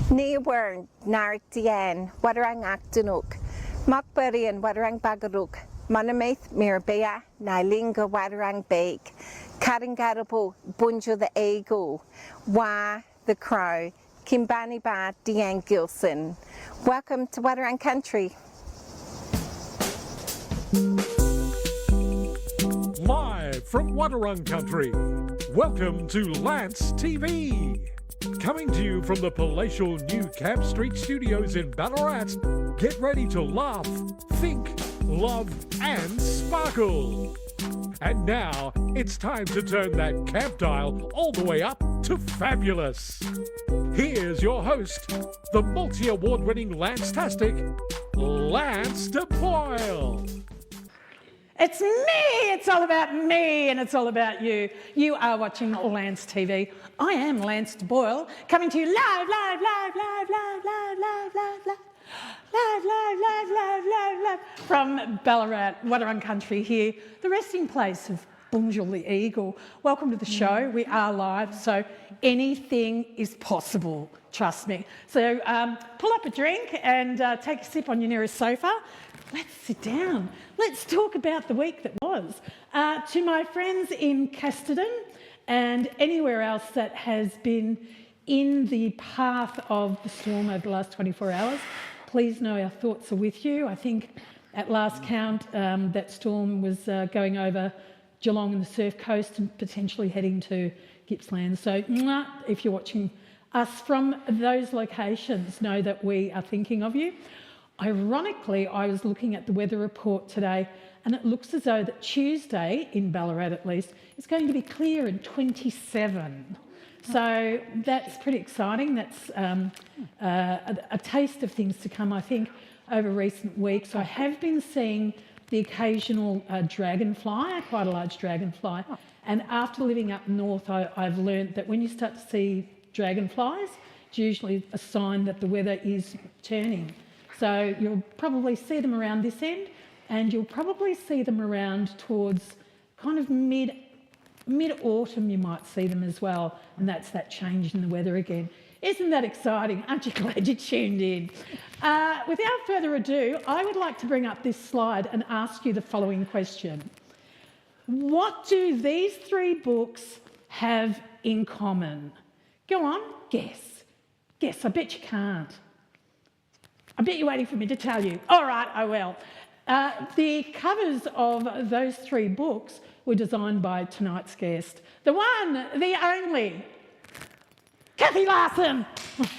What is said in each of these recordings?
Neewern, Narik Dian, Wadarang Actanuk, Makbarian, Wadarang Bagaruk, Manamaith, Mirabea, Nailinga, Wadarang Bake, Karangarabo, Bunja the Eagle, Wa the Crow, Kimbani Ba, Diane Gilson. Welcome to Wadarang Country. Live from Wadarang Country, welcome to Lance TV. Coming to you from the palatial New Camp Street Studios in Ballarat, get ready to laugh, think, love and sparkle. And now, it's time to turn that camp dial all the way up to fabulous. Here's your host, the multi-award-winning Lance-tastic, Lance de Boyle. It's me! It's all about me and it's all about you. You are watching Lance TV. I am Lance de Boyle, coming to you live from Ballarat, Wadarang Country here, the resting place of Bunjil the Eagle. Welcome to the show. We are live, so anything is possible, trust me. So pull up a drink and take a sip on your nearest sofa. Let's sit down. Let's talk about the week that was. To my friends in Casterton and anywhere else that has been in the path of the storm over the last 24 hours, please know our thoughts are with you. I think at last count that storm was going over Geelong and the Surf Coast and potentially heading to Gippsland. So if you're watching us from those locations, know that we are thinking of you. Ironically, I was looking at the weather report today and it looks as though that Tuesday, in Ballarat at least, is going to be clear and 27. So that's pretty exciting. That's a taste of things to come, I think, over recent weeks. I have been seeing the occasional dragonfly, quite a large dragonfly. And after living up north, I've learned that when you start to see dragonflies, it's usually a sign that the weather is turning. So you'll probably see them around this end and you'll probably see them around towards kind of mid-autumn you might see them as well, and that's that change in the weather again. Isn't that exciting? Aren't you glad you tuned in? Without further ado, I would like to bring up this slide and ask you the following question. What do these three books have in common? Go on, guess. Guess, I bet you can't. I bet you're waiting for me to tell you. All right, I will. The covers of those three books were designed by tonight's guest, the one, the only, Cathy Larsen. Okay.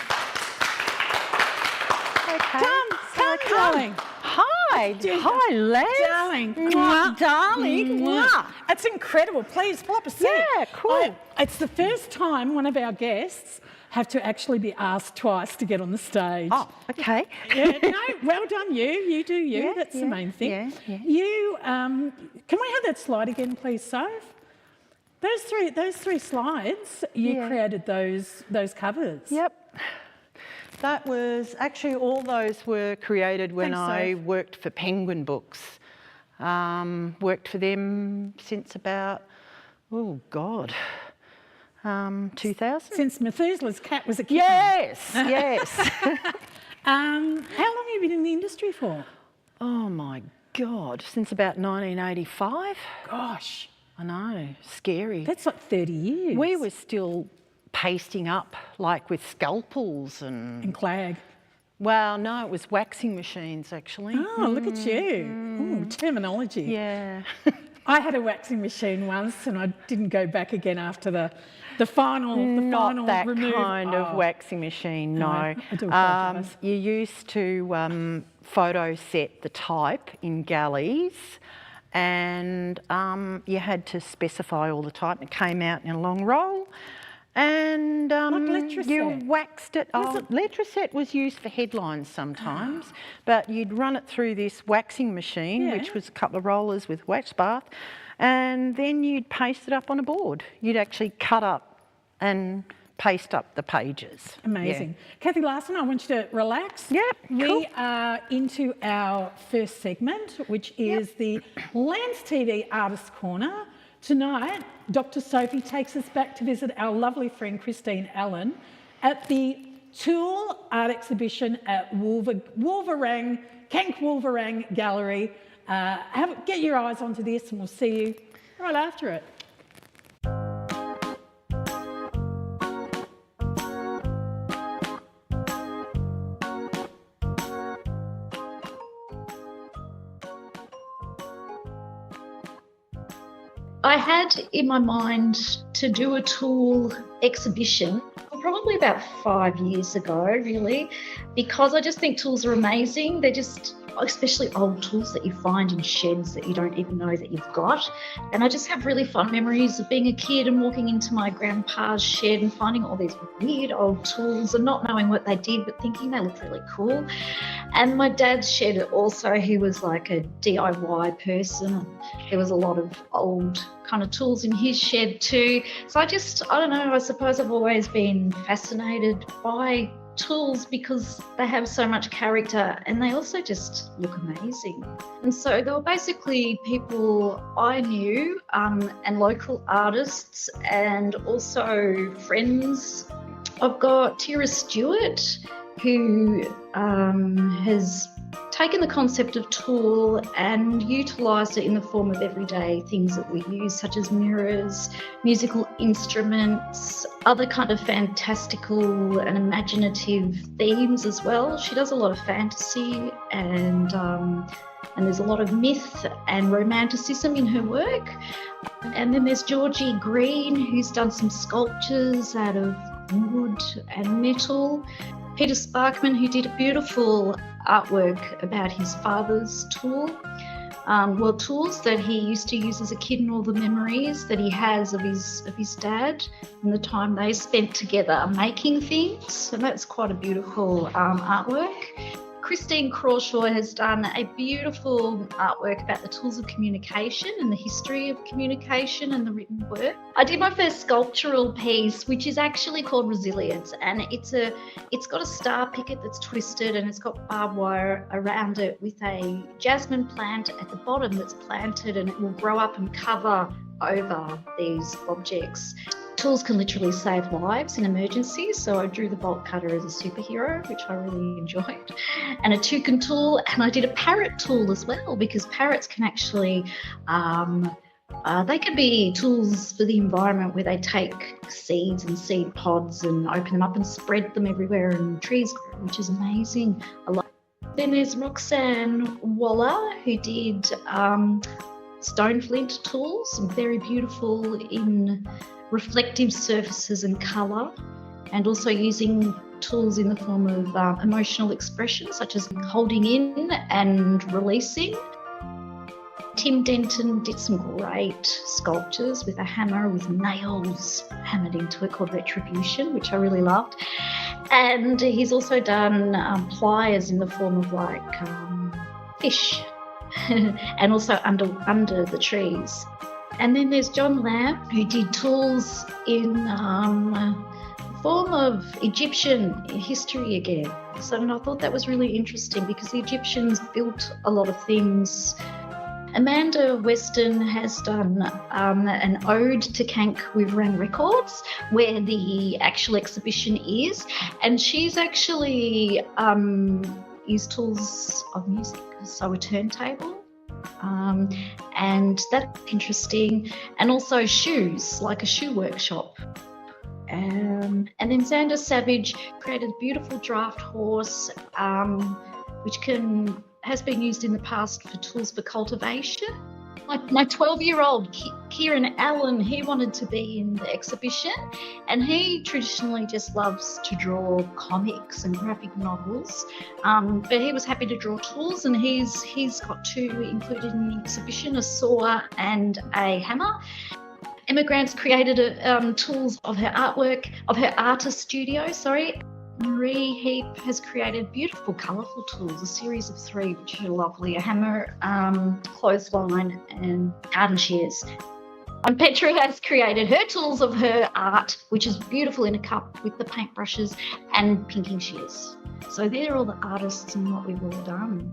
Come, darling. Hi, Les. Darling. Darling. It's incredible. Please pull up a seat. Yeah, cool. It's the first time one of our guests have to actually be asked twice to get on the stage. Oh, okay. Yeah, no, well done you. You do you. Yeah, That's the main thing. Yeah. You, can we have that slide again, please, Soph? Those three slides, you created those covers. Yep. That was, actually all those were created when I worked for Penguin Books. Worked for them since about, 2000. Since Methuselah's cat was a kitten. Yes. How long have you been in the industry for? Oh my God, since about 1985. Gosh. I know, scary. That's like 30 years. We were still pasting up, like with scalpels and clag. Well, no, it was waxing machines actually. Oh, look at you. Ooh, terminology. Yeah. I had a waxing machine once and I didn't go back again after the final Not that remove. kind of waxing machine, no. I do apologise. You used to photo set the type in galleys and you had to specify all the type and it came out in a long roll. And you waxed it. Letraset was used for headlines sometimes, but you'd run it through this waxing machine, which was a couple of rollers with wax bath, and then you'd paste it up on a board. You'd actually cut up and paste up the pages. Amazing. Yeah. Cathy Larsen, I want you to relax. Yep, We are into our first segment, which is the Lance TV Artist Corner. Tonight, Dr. Sophie takes us back to visit our lovely friend Christine Allen at the tool art exhibition at Kank Wolverang Gallery. Get your eyes onto this and we'll see you right after it. I had in my mind to do a tool exhibition probably about 5 years ago, really, because I just think tools are amazing. They're just, especially old tools that you find in sheds that you don't even know that you've got. And I just have really fond memories of being a kid and walking into my grandpa's shed and finding all these weird old tools and not knowing what they did, but thinking they looked really cool. And my dad's shed also, he was like a DIY person. There was a lot of old kind of tools in his shed too. So I don't know, I suppose I've always been fascinated by tools because they have so much character and they also just look amazing. And so there were basically people I knew and local artists and also friends. I've got Tira Stewart, who has taken the concept of tool and utilised it in the form of everyday things that we use, such as mirrors, musical instruments, other kind of fantastical and imaginative themes as well. She does a lot of fantasy and there's a lot of myth and romanticism in her work. And then there's Georgie Green, who's done some sculptures out of wood and metal. Peter Sparkman, who did a beautiful artwork about his father's tool. Tools that he used to use as a kid and all the memories that he has of his dad and the time they spent together making things. And that's quite a beautiful artwork. Christine Crawshaw has done a beautiful artwork about the tools of communication and the history of communication and the written word. I did my first sculptural piece, which is actually called Resilience, and it's got a star picket that's twisted and it's got barbed wire around it with a jasmine plant at the bottom that's planted, and it will grow up and cover over these objects. Tools can literally save lives in emergencies, so I drew the bolt cutter as a superhero, which I really enjoyed, and a toucan tool, and I did a parrot tool as well, because parrots can actually, they can be tools for the environment where they take seeds and seed pods and open them up and spread them everywhere and trees grow, which is amazing. Then there's Roxanne Waller, who did stone flint tools, very beautiful in reflective surfaces and colour, and also using tools in the form of emotional expression, such as holding in and releasing. Tim Denton did some great sculptures with a hammer with nails hammered into it called Retribution, which I really loved. And he's also done pliers in the form of like fish and also under the trees. And then there's John Lamb, who did tools in the form of Egyptian history again. So I thought that was really interesting because the Egyptians built a lot of things. Amanda Weston has done an ode to Kank Wolverang Records, where the actual exhibition is, and she's actually used tools of music, so a turntable. And that's interesting, and also shoes, like a shoe workshop. And then Xander Savage created a beautiful draft horse, which has been used in the past for tools for cultivation. My 12-year-old Kieran Allen, he wanted to be in the exhibition, and he traditionally just loves to draw comics and graphic novels, but he was happy to draw tools, and he's got two included in the exhibition, a saw and a hammer. Emma Grant's created tools of her artwork, of her artist studio, Marie Heap has created beautiful, colourful tools, a series of 3, which are lovely, a hammer, clothesline and garden shears. And Petra has created her tools of her art, which is beautiful in a cup with the paintbrushes and pinking shears. So they're all the artists and what we've all done.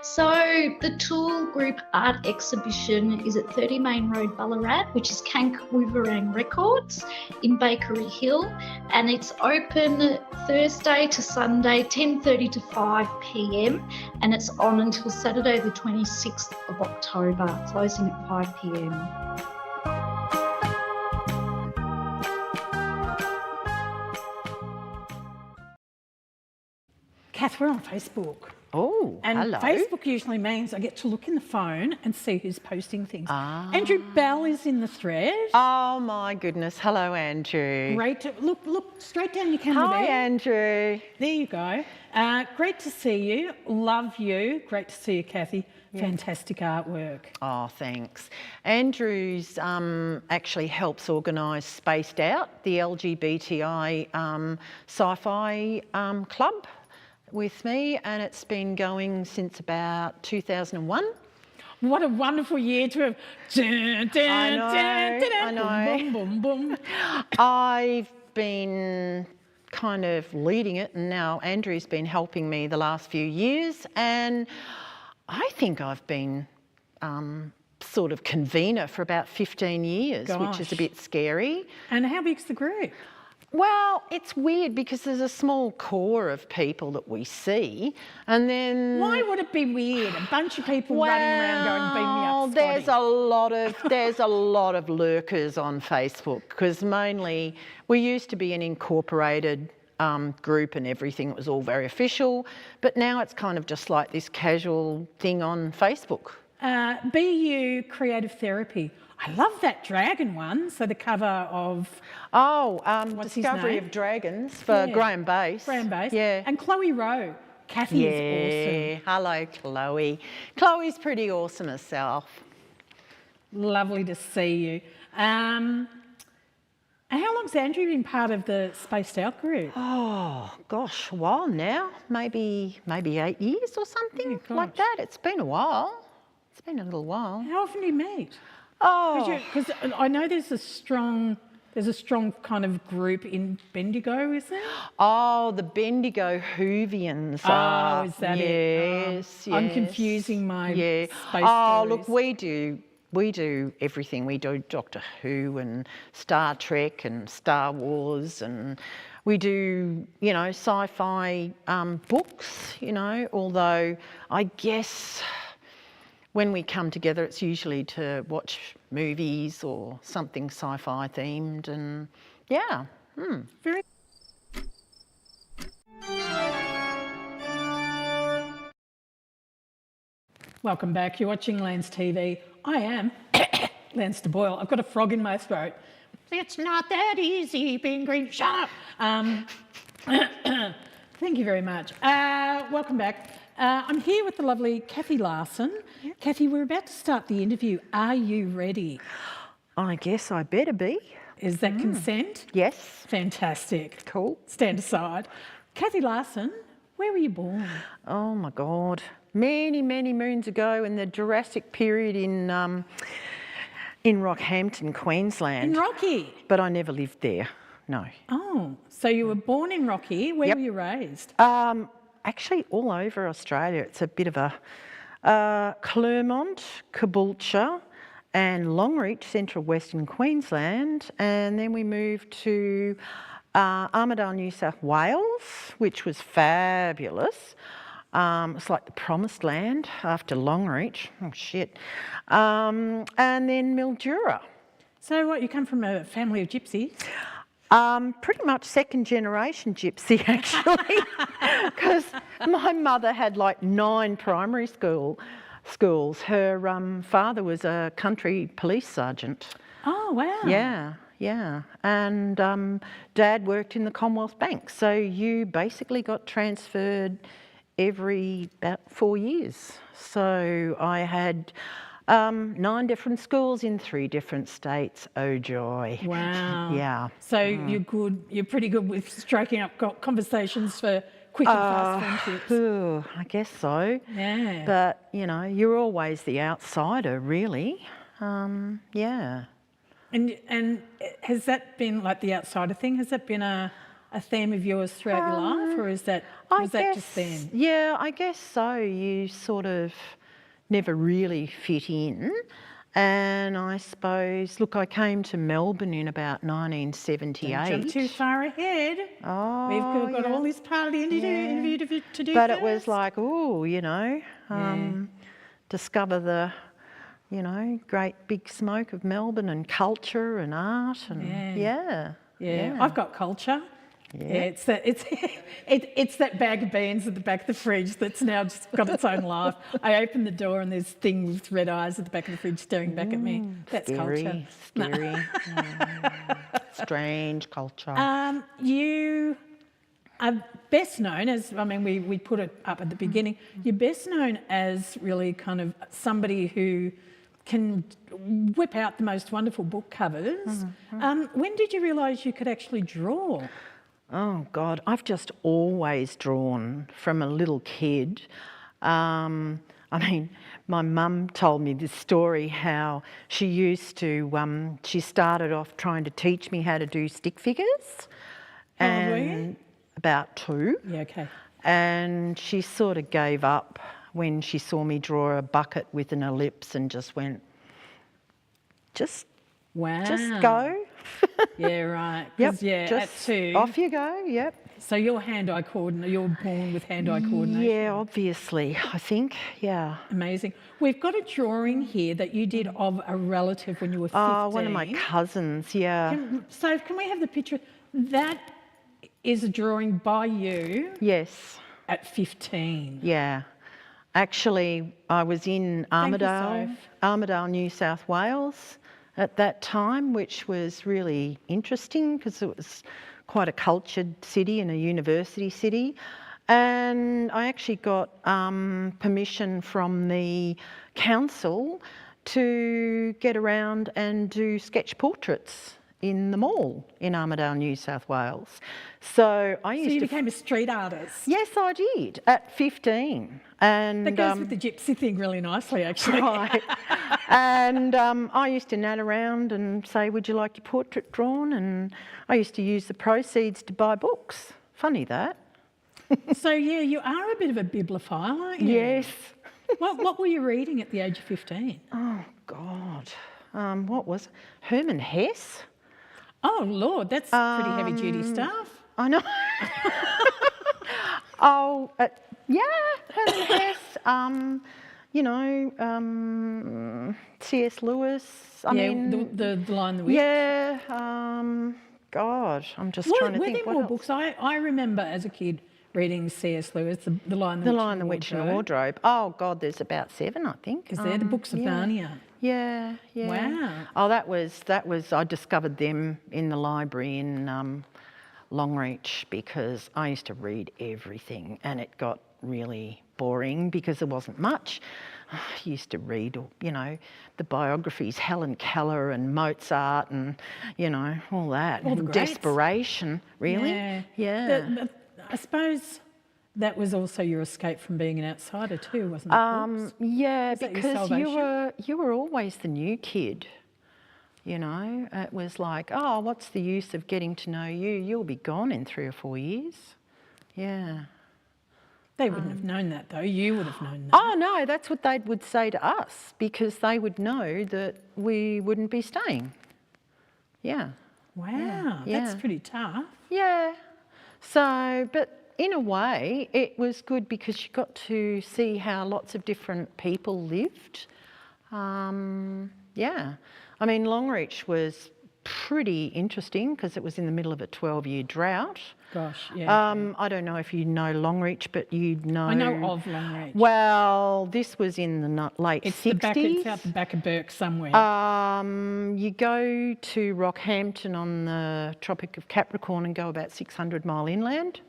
So the Tool Group Art Exhibition is at 30 Main Road, Ballarat, which is Kankwuvarang Records in Bakery Hill, and it's open Thursday to Sunday, 10:30 to 5 p.m, and it's on until Saturday the 26th of October, closing at 5 p.m. Kath, we're on Facebook. Oh, And hello. Facebook usually means I get to look in the phone and see who's posting things. Andrew Bell is in the thread. Oh my goodness. Hello, Andrew. Great to look straight down your camera Hi, there. Andrew. There you go. Great to see you. Love you. Great to see you, Cathy. Fantastic artwork. Oh, thanks. Andrew's actually helps organise Spaced Out, the LGBTI sci-fi club with me, and it's been going since about 2001. What a wonderful year to have. I know. Boom, boom, boom, boom. I've been kind of leading it, and now Andrew's been helping me the last few years, and I think I've been sort of convener for about 15 years, which is a bit scary. And how big's the group? Well, it's weird because there's a small core of people that we see, and then... Why would it be weird? A bunch of people running around going, beam me up, Scotty. there's a lot of lurkers on Facebook, because mainly we used to be an incorporated group and everything. It was all very official, but now it's kind of just like this casual thing on Facebook. BU Creative Therapy. I love that dragon one. So the cover of... Discovery name? of Dragons for Graham Bass. Graham Bass. Yeah. And Chloe Rowe. Cathy is awesome. Hello, Chloe. Chloe's pretty awesome herself. Lovely to see you. And how long's Andrew been part of the Spaced Out group? Oh, gosh, a while now. Maybe 8 years or something like that. It's been a while. It's been a little while. How often do you meet? Oh, Because I know there's a strong kind of group in Bendigo, is there? Oh, the Bendigo Hoovians. Oh, is that it? Yes. I'm confusing my space Oh, stories. look, we do everything. We do Doctor Who and Star Trek and Star Wars, and we do, sci-fi books, although I guess when we come together, it's usually to watch movies or something sci-fi themed, and yeah. Very. Welcome back. You're watching Lance TV. I am Lance de Boyle. I've got a frog in my throat. It's not that easy being green. Shut up. Thank you very much. Welcome back. I'm here with the lovely Cathy Larsen. Yep. Cathy, we're about to start the interview. Are you ready? I guess I better be. Is that consent? Yes. Fantastic. Cool. Stand aside. Cathy Larsen, where were you born? Oh my God. Many, many moons ago in the Jurassic period in Rockhampton, Queensland. In Rocky? But I never lived there, no. Oh, so you were born in Rocky. Where were you raised? Actually, all over Australia. It's a bit of a Clermont, Caboolture and Longreach, central western Queensland. And then we moved to Armidale, New South Wales, which was fabulous. It's like the promised land after Longreach. Oh, shit. And then Mildura. So what, you come from a family of gypsies? Pretty much second generation gypsy, actually, because my mother had like 9 primary schools. Her father was a country police sergeant. Oh, wow. Yeah. And Dad worked in the Commonwealth Bank. So you basically got transferred every about 4 years. So I had 9 different schools in 3 different states. Oh joy. Wow. Yeah. So you're pretty good with striking up conversations for quick and fast friendships. I guess so. Yeah. But, you're always the outsider, really. Yeah. And has that been like the outsider thing? Has that been a a theme of yours throughout your life, or was that just then? Yeah, I guess so. You sort of never really fit in. And I suppose, look, I came to Melbourne in about 1978. Don't jump too far ahead. Oh, We've got all this part of the interview to do But first. it was like, discover the, great big smoke of Melbourne and culture and art and yeah. I've got culture. Yeah, it's that bag of beans at the back of the fridge that's now just got its own life. I open the door and there's thing with red eyes at the back of the fridge staring back at me. That's culture. Scary. Strange culture. You are best known as, we put it up at the beginning, you're best known as really kind of somebody who can whip out the most wonderful book covers. When did you realise you could actually draw? Oh, God, I've just always drawn from a little kid. My mum told me this story how she used to, she started off trying to teach me how to do stick figures. How old were you? About 2. Yeah, okay. And she sort of gave up when she saw me draw a bucket with an ellipse and just went, just go. Yeah, right. Yep, just at 2. Off you go, yep. So you're hand-eye coordinator, you're born with hand-eye coordination? Yeah, obviously, I think, yeah. Amazing. We've got a drawing here that you did of a relative when you were 15. Oh, one of my cousins, yeah. Can we have the picture? That is a drawing by you? Yes. At 15? Yeah. Actually, I was in Armidale, New South Wales at that time, which was really interesting because it was quite a cultured city and a university city. And I actually got permission from the council to get around and do sketch portraits in the mall in Armidale, New South Wales. So you became a street artist? Yes, I did, at 15. And that goes with the gypsy thing really nicely, actually. Right. And I used to nat around and say, would you like your portrait drawn? And I used to use the proceeds to buy books. Funny that. So, yeah, you are a bit of a bibliophile, aren't you? Yes. What were you reading at the age of 15? Oh, God. What was it? Herman Hesse? Oh, Lord, that's pretty heavy-duty stuff. I know. Herman Hesse, C.S. Lewis. The Lion, the Witch. Yeah. God, I'm just trying to think. Were there more books? I remember as a kid reading C.S. Lewis, The Lion, the Witch and the Wardrobe. Oh, God, there's about 7, I think. Is there the Books of Narnia? Yeah. Wow. Oh, that was. I discovered them in the library in Longreach because I used to read everything, and it got really boring because there wasn't much. I used to read, the biographies, Helen Keller and Mozart, and all that. All the greats. Desperation, really. Yeah. I suppose that was also your escape from being an outsider too, wasn't it? Yeah, because you were always the new kid. It was like, oh, what's the use of getting to know you? You'll be gone in 3 or 4 years. Yeah. They wouldn't have known that, though. You would have known that. Oh, no, that's what they would say to us because they would know that we wouldn't be staying. Yeah. Wow, that's pretty tough. Yeah. So, but in a way, it was good because you got to see how lots of different people lived. Yeah. Longreach was pretty interesting because it was in the middle of a 12-year drought. Gosh, yeah. I don't know if you know Longreach, but you'd know... I know of Longreach. Well, this was in the late 60s. It's out the back of Burke somewhere. You go to Rockhampton on the Tropic of Capricorn and go about 600 mile inland.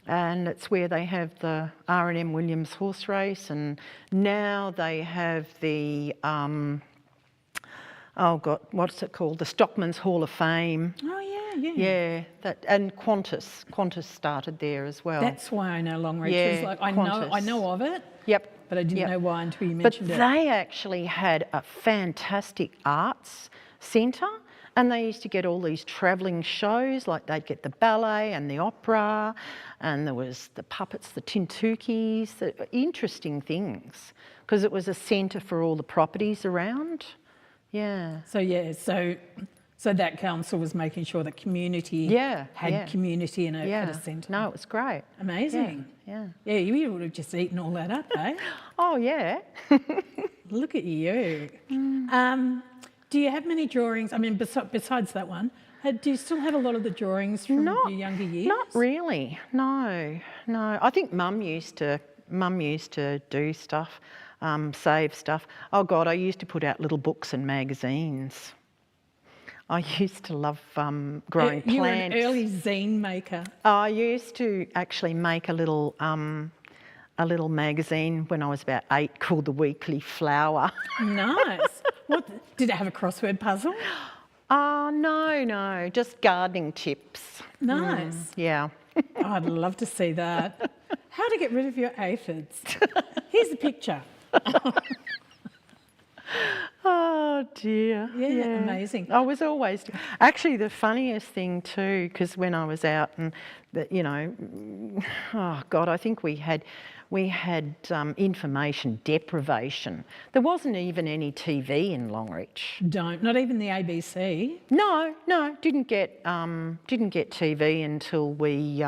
And it's where they have the R&M Williams horse race, and now they have the... what's it called? The Stockman's Hall of Fame. Oh, yeah. Yeah, and Qantas started there as well. That's why I know Longreach. Yeah, I know of it. Yep. But I didn't know why until you mentioned it. But they actually had a fantastic arts centre, And they used to get all these travelling shows, like they'd get the ballet and the opera, and there was the puppets, the tintukis, the interesting things, because it was a centre for all the properties around. Yeah. So that council was making sure that community had community in at a centre. No, it was great. Amazing. Yeah. Yeah, you would have just eaten all that up, eh? Oh, yeah. Look at you. Do you have many drawings? I mean, besides that one, do you still have a lot of the drawings from your younger years? Not really. No. I think Mum used to do stuff, save stuff. Oh God, I used to put out little books and magazines. I used to love growing plants. You were an early zine maker. I used to actually make a little magazine when I was about 8 called The Weekly Flower. Nice. What did it have a crossword puzzle? No, just gardening tips. Nice. Yeah. Oh, I'd love to see that. How to get rid of your aphids. Here's the picture. Oh dear. Yeah, amazing. I was always actually the funniest thing too, because when I was out and oh God, I think we had information deprivation. There wasn't even any TV in Longreach. Not even the ABC. No, didn't get TV until we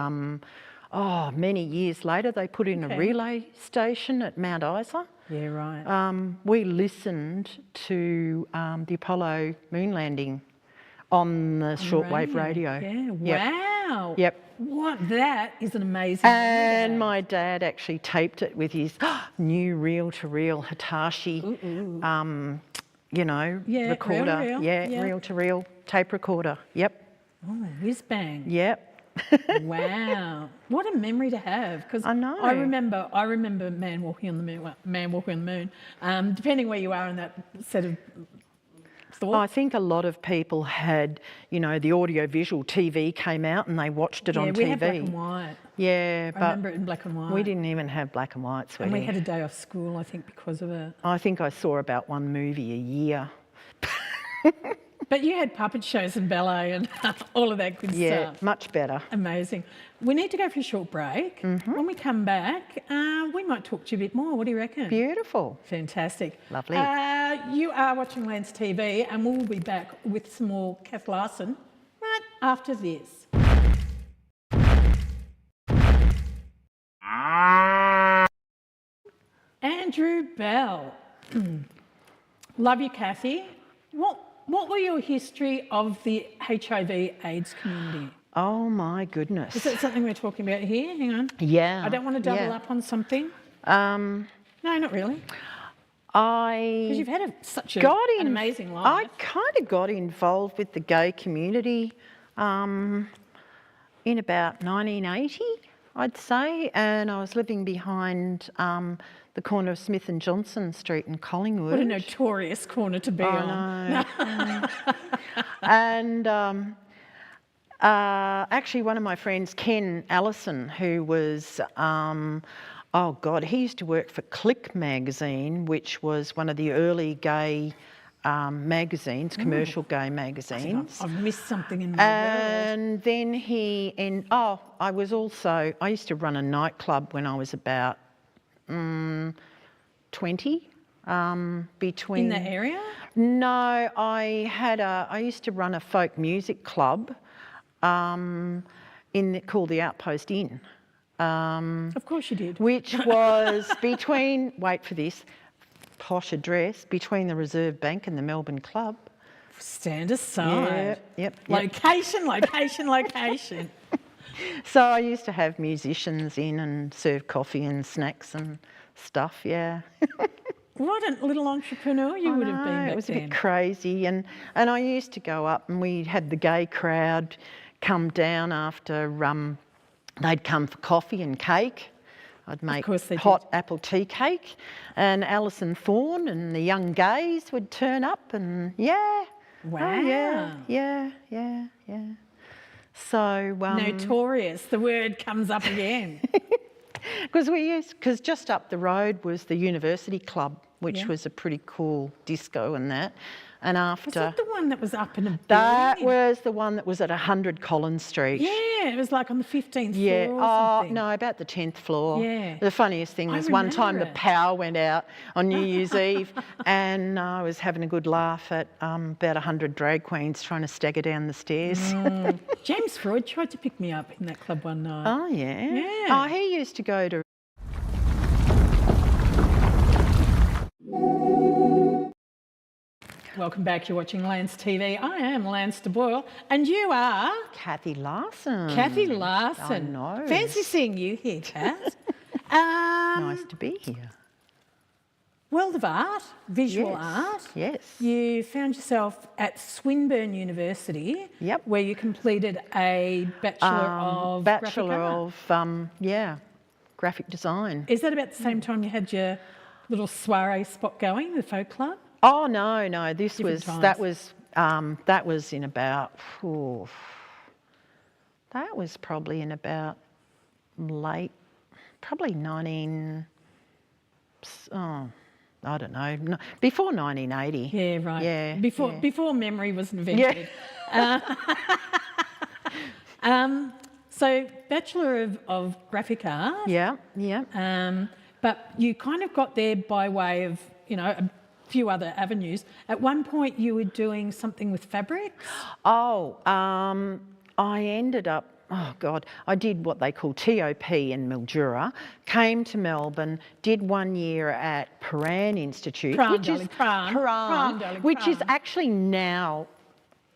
many years later they put in a relay station at Mount Isa. Yeah, right. We listened to the Apollo moon landing on the shortwave radio. Yeah, yep. Wow. Yep. What, that is an amazing And my dad actually taped it with his new reel-to-reel Hitachi, recorder. Reel-to-reel tape recorder. Yep. Oh, whiz bang. Yep. Wow, what a memory to have! Because I know. I remember Man Walking on the Moon. Well, Man Walking on the Moon. Depending where you are in that set of thoughts. I think a lot of people had, the audio-visual TV came out and they watched it on TV. Yeah, we had black and white. Yeah, but I remember it in black and white. We didn't even have black and white, sweetie. And we had a day off school, I think, because of it. I think I saw about one movie a year. But you had puppet shows and ballet and all of that good stuff. Yeah, much better. Amazing. We need to go for a short break. Mm-hmm. When we come back, we might talk to you a bit more. What do you reckon? Beautiful. Fantastic. Lovely. You are watching Lance TV and we'll be back with some more Cathy Larsen right after this. Andrew Bell. Love you, Cathy. What were your history of the HIV/AIDS community? Oh my goodness. Is that something we're talking about here? Hang on. Yeah. I don't want to double up on something. No, not really. Because you've had such an amazing life. I kind of got involved with the gay community in about 1980, I'd say, and I was living behind the corner of Smith and Johnson Street in Collingwood. What a notorious corner to be on. No. And actually one of my friends, Ken Allison, who was, he used to work for Click magazine, which was one of the early gay magazines, commercial gay magazines. I've missed something in my And then I used to run a nightclub when I was about 20. In that area? No, I used to run a folk music club called the Outpost Inn. Of course you did. Which was between, wait for this, posh address, between the Reserve Bank and the Melbourne Club. Stand aside. Yep. Location. So I used to have musicians in and serve coffee and snacks and stuff, yeah. What a little entrepreneur you would have been back then. It was a bit crazy. And I used to go up and we had the gay crowd come down after they'd come for coffee and cake. I'd make hot apple tea cake, and Alison Thorne and the young gays would turn up and Wow. Oh, yeah. So notorious, the word comes up again. Because just up the road was the University Club, which was a pretty cool disco and that. And Was after that the one that was up in a that building? was the one that was at 100 Collins Street. Yeah, it was like on the 15th Yeah, floor or something. no, about the 10th floor. Yeah. The funniest thing I was one time the remember it. power went out on New Year's Eve, and I was having a good laugh at about 100 drag queens trying to stagger down the stairs. James Freud tried to pick me up in that club one night. Oh, yeah? Yeah. Oh, he used to go to... Welcome back. You're watching Lance TV. I am Lance de Boyle, and you are Cathy Larsen. Cathy Larsen. I know. Fancy seeing you here, Kath. Nice to be here. World of art, visual Yes, art. yes. You found yourself at Swinburne University. Yep. Where you completed a Bachelor of Bachelor Graphic Art. of, graphic design. Is that about the same time you had your little soiree spot going, the folk club? Oh, no, this Different was, that was in about, that was probably in about probably I don't know, before 1980. Yeah, right. Yeah. Before memory was invented. So Bachelor of Graphic Art. Yeah. But you kind of got there by way of, a few other avenues. At one point you were doing something with fabrics. Oh, I ended up, I did what they call TOP in Mildura, came to Melbourne, did 1 year at Paran Institute, Pran, darling, which is Pran. actually now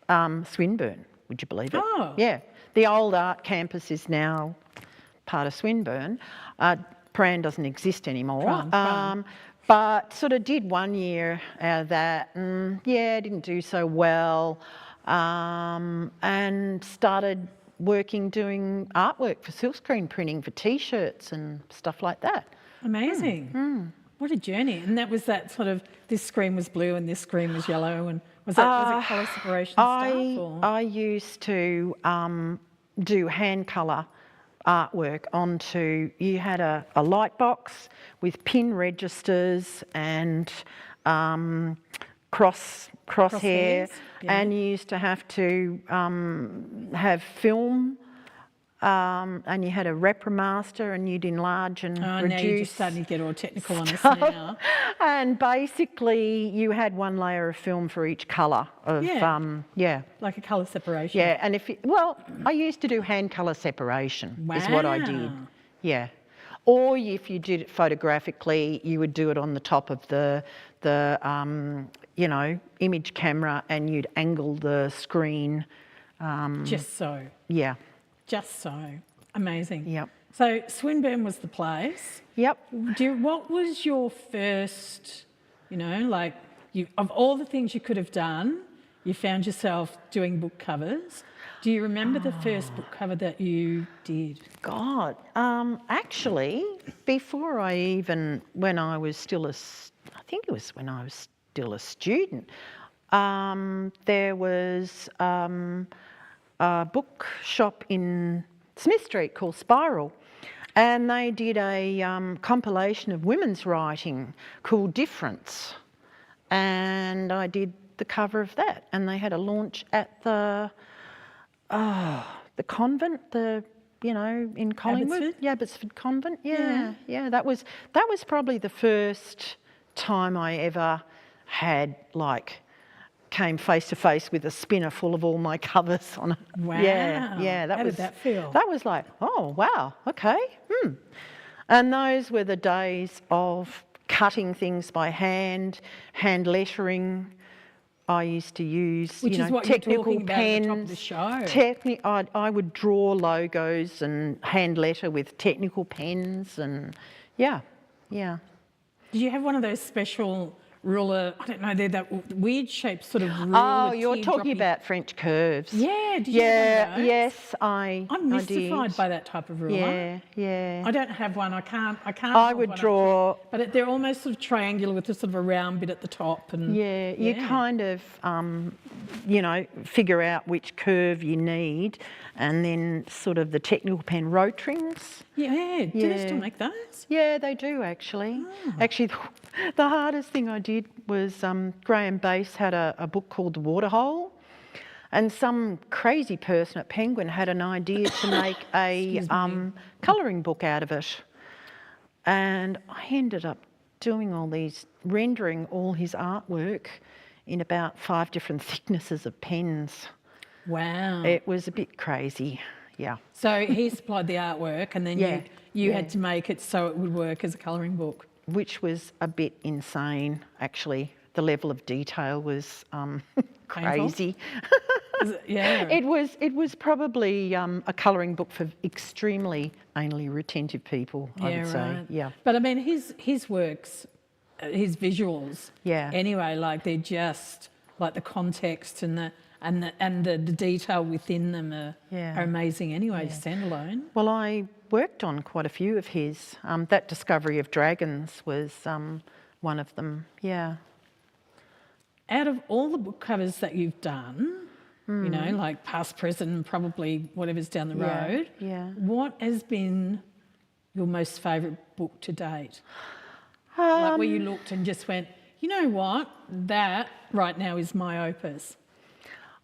Swinburne, would you believe it? Oh. Yeah, the old art campus is now part of Swinburne. Paran doesn't exist anymore. Pran. But sort of did 1 year out of that, and didn't do so well, and started doing artwork for silkscreen printing for T-shirts and stuff like that. Amazing. What a journey. And that was that sort of, this screen was blue and this screen was yellow, and was it colour separation stuff? Or? I used to do hand colour artwork onto, you had a light box with pin registers and crosshair, and you used to have to have film, and you had a repromaster, and you'd enlarge and reduce. Now you're just starting to get all technical on us now. And basically you had one layer of film for each colour of, like a colour separation. Yeah, and I used to do hand colour separation is what I did. Yeah. Or if you did it photographically, you would do it on the top of the image camera, and you'd angle the screen. Just so. Yeah. Just so. Amazing. Yep. So Swinburne was the place. Yep. What was your first, of all the things you could have done, you found yourself doing book covers. Do you remember the first book cover that you did? God, actually, before when I was still a student, there was a book shop in Smith Street called Spiral, and they did a compilation of women's writing called Difference, and I did the cover of that, and they had a launch at the convent, in Collingwood. Abbotsford? Yeah, Abbotsford Convent. Yeah. That was probably the first time I ever had came face to face with a spinner full of all my covers on it. Wow. Yeah. How did that feel? That was like, oh wow, okay. And those were the days of cutting things by hand lettering. I used to use, Which is what technical you're talking pens. about at the top of the show. I would draw logos and hand letter with technical pens, and yeah. Did you have one of those special ruler, I don't know, they're that weird shaped sort of ruler. Oh, you're talking about French curves. Yeah, did you have one of those? Yes, I'm mystified did. by that type of ruler. Yeah. I don't have one. I can't. I would draw. But they're almost sort of triangular with a sort of a round bit at the top. And you kind of you know, figure out which curve you need, and then sort of the technical pen rotarings. Yeah, do they still make those? Yeah, they do actually. Actually, the hardest thing I did was Graham Bass had a book called The Waterhole, and some crazy person at Penguin had an idea to make a colouring book out of it. And I ended up rendering all his artwork in about 5 different thicknesses of pens. Wow. It was a bit crazy, yeah. So he supplied the artwork, and then you had to make it so it would work as a colouring book. Which was a bit insane, actually. The level of detail was crazy. Yeah. It was probably a colouring book for extremely anally retentive people, I would say. Right. Yeah. But I mean, his works, his visuals. Yeah. Anyway, like they're just like the context and the detail within them are amazing. Anyway, standalone. Well, I worked on quite a few of his. That Discovery of Dragons was one of them. Yeah. Out of all the book covers that you've done, you know, like past, present, probably whatever's down the road, what has been your most favourite book to date? Like where you looked and just went, you know what, that right now is my opus.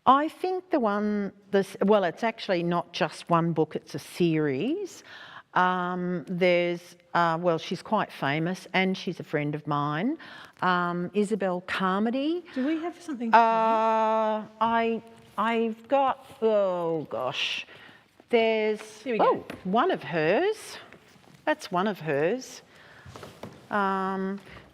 I think well, it's actually not just one book, it's a series. Well, she's quite famous and she's a friend of mine, Isabel Carmody. Do we have something? I've got, oh gosh, there's, one of hers. That's one of hers.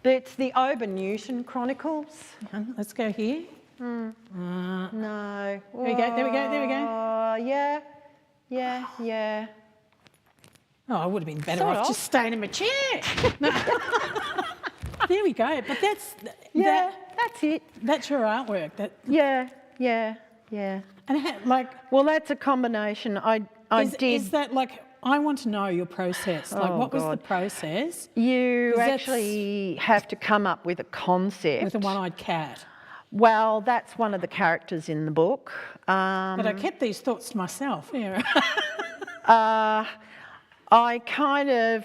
It's the Ober Newton Chronicles. Let's go here. No. There we go. Yeah. Oh, I would have been better off just staying in my chair. There we go. But that's it. That's your artwork. Yeah. And well, that's a combination. Is that like? I want to know your process. Like, what was the process? You actually have to come up with a concept. With a one-eyed cat. Well, that's one of the characters in the book. But I kept these thoughts to myself. Yeah. I kind of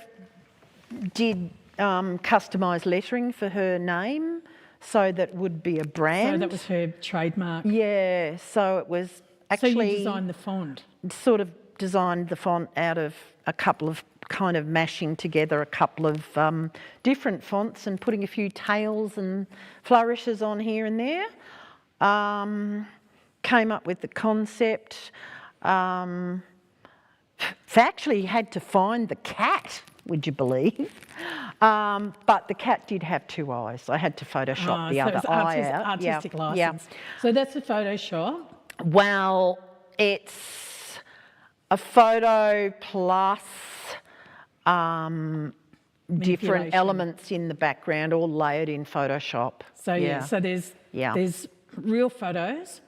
did customised lettering for her name, so that would be a brand. So that was her trademark. Yeah. So it was actually. So you designed the font. Sort of designed the font out of a couple of kind of mashing together a couple of different fonts and putting a few tails and flourishes on here and there. Came up with the concept. Actually had to find the cat, would you believe? But the cat did have 2 eyes. I had to Photoshop the other eye out. Artistic licence. So that's a Photoshop. Well, it's a photo plus different elements in the background, all layered in Photoshop. So so there's real photos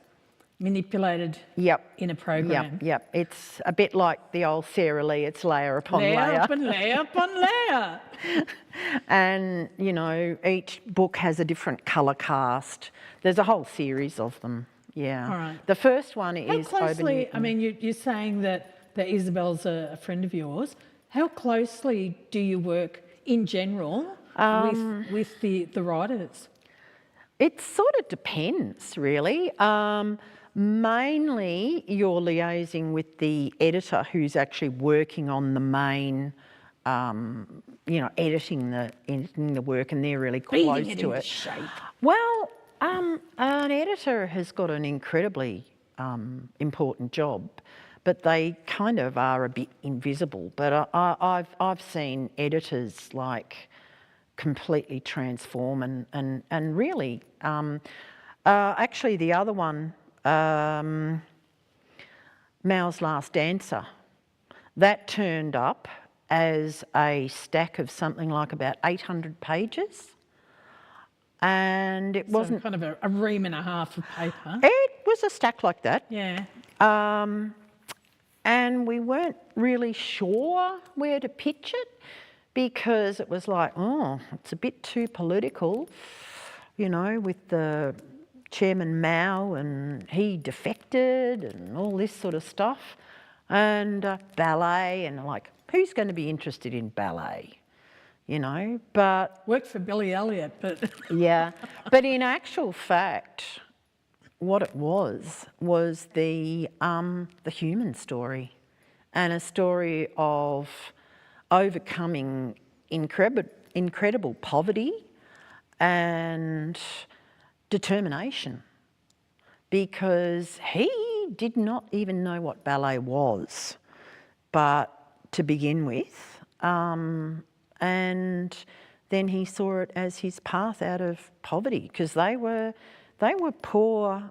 manipulated in a program. Yep. It's a bit like the old Sarah Lee. It's layer upon layer. Layer upon layer upon layer. And you know, each book has a different colour cast. There's a whole series of them. Yeah. All right. The first one is. How closely? I mean, you're saying that Isabel's a friend of yours. How closely do you work in general with the writers? It sort of depends, really. Mainly, you're liaising with the editor who's actually working on the main, editing the work, and they're really close to it. Shape. Well, an editor has got an incredibly important job, but they kind of are a bit invisible. But I've seen editors like completely transform and really actually the other one, Mao's Last Dancer, that turned up as a stack of something like about 800 pages, and it wasn't kind of a ream and a half of paper. It was a stack like that. Yeah. And we weren't really sure where to pitch it, because it was like, oh, it's a bit too political, with the Chairman Mao, and he defected and all this sort of stuff. And ballet, and like, who's going to be interested in ballet? You know, but... Worked for Billy Elliot, but... Yeah, but in actual fact, what it was the human story, and a story of overcoming incredible poverty and determination, because he did not even know what ballet was, but to begin with, and then he saw it as his path out of poverty, because they were poor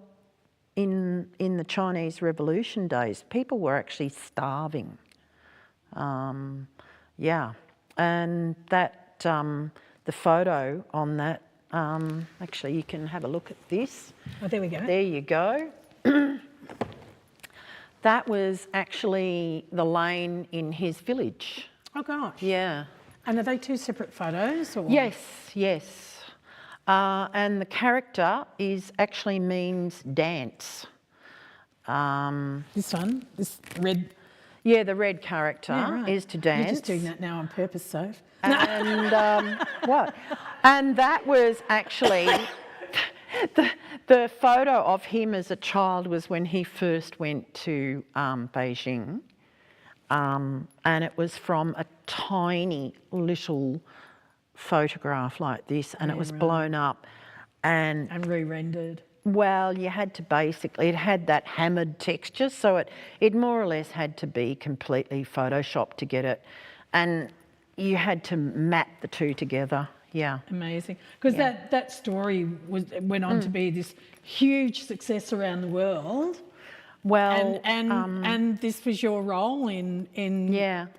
in the Chinese Revolution days. People were actually starving. Yeah, and that the photo on that, actually you can have a look at this. Oh, there we go. There you go. That was actually the lane in his village. Oh gosh. Yeah. And are they two separate photos? Or? Yes, yes. And the character actually means dance. This one, this red. Yeah, the red character is to dance. You're just doing that now on purpose, Soph. And what? And that was actually the photo of him as a child was when he first went to Beijing. And it was from a tiny little photograph like this, and it was blown up and re-rendered. Well, you had to basically, it had that hammered texture, so it more or less had to be completely photoshopped to get it, and you had to map the two together. Yeah. Amazing. Because that story went on to be this huge success around the world. Well, and this was your role in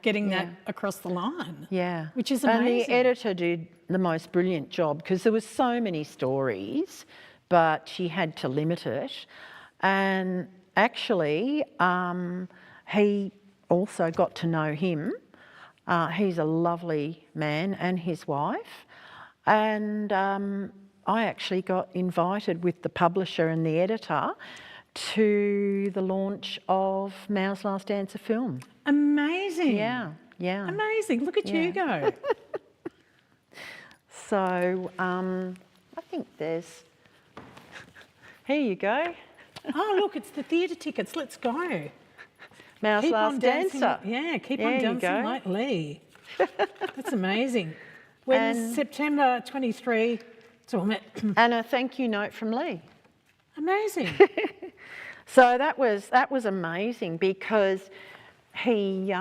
getting that across the line. Yeah. Which is amazing. And the editor did the most brilliant job, because there were so many stories, but she had to limit it. And actually, he also got to know him. He's a lovely man, and his wife. And I actually got invited with the publisher and the editor to the launch of Mao's Last Dancer film. Amazing. Yeah, yeah. Amazing. Look at you go. So I think there's... Here you go. Oh, look, it's the theatre tickets. Let's go. Mao's Last Dancer. Yeah, keep on dancing like Lee. That's amazing. When's September 23? And a thank you note from Lee. Amazing. So that was amazing, because he